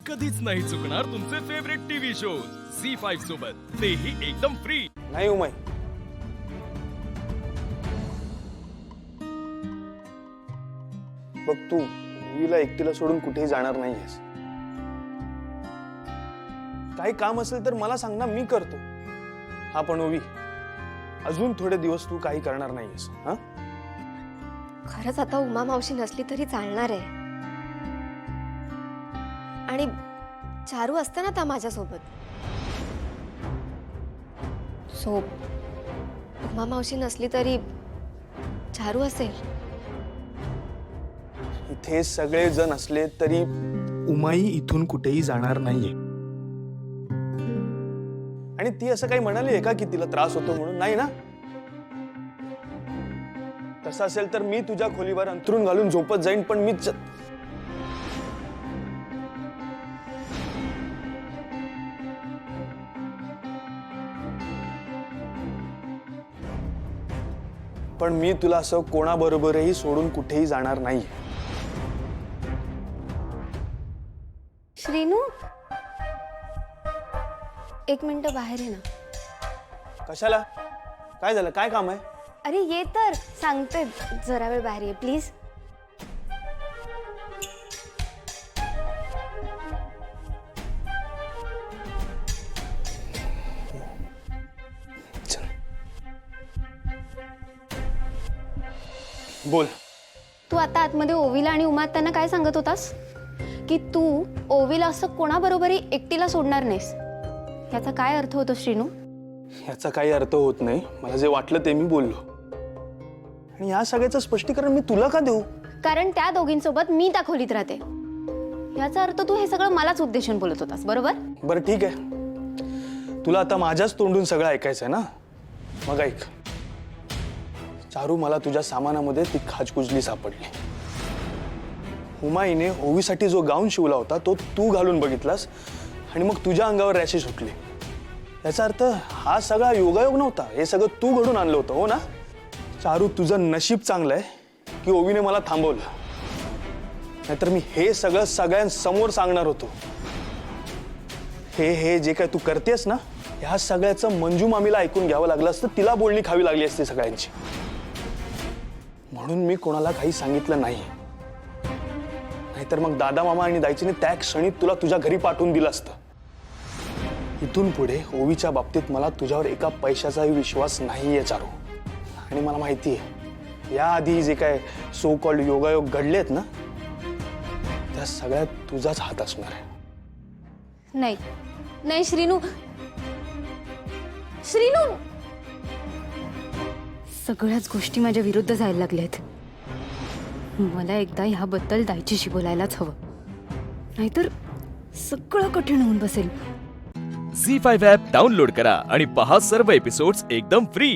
कधीच नाही चुकणार तुमचे फेवरेट टीव्ही शोज झी5 सोबत, तेही एकदम फ्री. नाही उमाई, बघ तू ओवीला एकटीला सोडून कुठेही जाणार नाहीयेस. काही काम असेल तर मला सांग ना, मी करतो. हा पण ओवी, अजून थोडे दिवस तू काही करणार नाहीयेस. हा, खरंच आता उमा मावशी नसली तरी चालणार आहे. आणि चारू असते ना त्या माझ्यासोबत. सो उमा मावशी नसली तरी चारू असेल. इथे सगळे जण असले तरी उमाई इथून कुठेही जाणार नाहीये. आणि ती असं काही म्हणाली आहे का की तिला त्रास होतो म्हणून? नाही ना. तसं असेल तर मी तुझ्या खोलीवर अंथरूण घालून झोपत जाईन, पण मी तुला असं कोणाबरोबरही सोडून कुठेही जाणार नाही. श्रीनू, एक मिनिट बाहेर ये ना. कशाला? काय झालं? काय काम आहे? अरे ये तर, सांगते. जरा वेळ बाहेर ये प्लीज. बोल. तू आता आतमध्ये ओवीला आणि उमा त्यांना काय सांगत होतास की तू ओवीला असं कोणाबरोबरही एकटीला सोडणार नाहीस. याचा काय अर्थ होतो श्रीनू? याचा काही अर्थ होत नाही. मला जे वाटलं ते मी बोललो. आणि या सगळ्याचं स्पष्टीकरण मी तुला का देऊ? कारण त्या दोघींसोबत मी त्या खोलीत राहते. याचा अर्थ तू हे सगळं मलाच उद्देशून बोलत होतास, बरोबर? बरं ठीक आहे, तुला आता माझ्याच तोंडून सगळं ऐकायचंय ना. मग ऐक. चारू, मला तुझ्या सामानामध्ये ती खाजकुजली सापडली. हुमाईने ओवीसाठी जो गाऊन शिवला होता तो तू घालून बघितलास आणि मग तुझ्या अंगावर रॅशेस सुटले. याचा अर्थ हा सगळा योगायोग नव्हता, हे सगळं तू घडून आणलं होतं, हो ना? चारू, तुझं नशीब चांगलं आहे की ओवीने मला थांबवलं, नाहीतर मी हे सगळं सगळ्यांसमोर सांगणार होतो. हे जे काय तू करतेस ना, ह्या सगळ्याचं मंजू मामीला ऐकून घ्यावं लागलं असतं. तिला बोलणी खावी लागली असती सगळ्यांची. म्हणून मी कोणाला काही सांगितलं नाही. नाहीतर मग दादा मामा आणि दाईजीने त्या क्षणी तुला तुझ्या घरी पाठवून दिलं असतं. इथून पुढे ओवीच्या बाबतीत मला तुझ्यावर एका पैशाचाही विश्वास नाहीये चारू. आणि मला माहिती आहे, याआधी जे काय सो कॉल्ड योगायोग घडलेत ना, त्या सगळ्यात तुझाच हात असणार आहे. नाही नाही श्रीनू, श्रीनू, सगळ्याच गोष्टी माझ्या विरुद्ध जायला लागल्यात. मला एकदा ह्याबद्दल दाईजीशी बोलायलाच हवं, नाहीतर सगळं कठीण होऊन बसेल. झी5 ॲप डाउनलोड करा आणि पहा सर्व एपिसोड्स एकदम फ्री.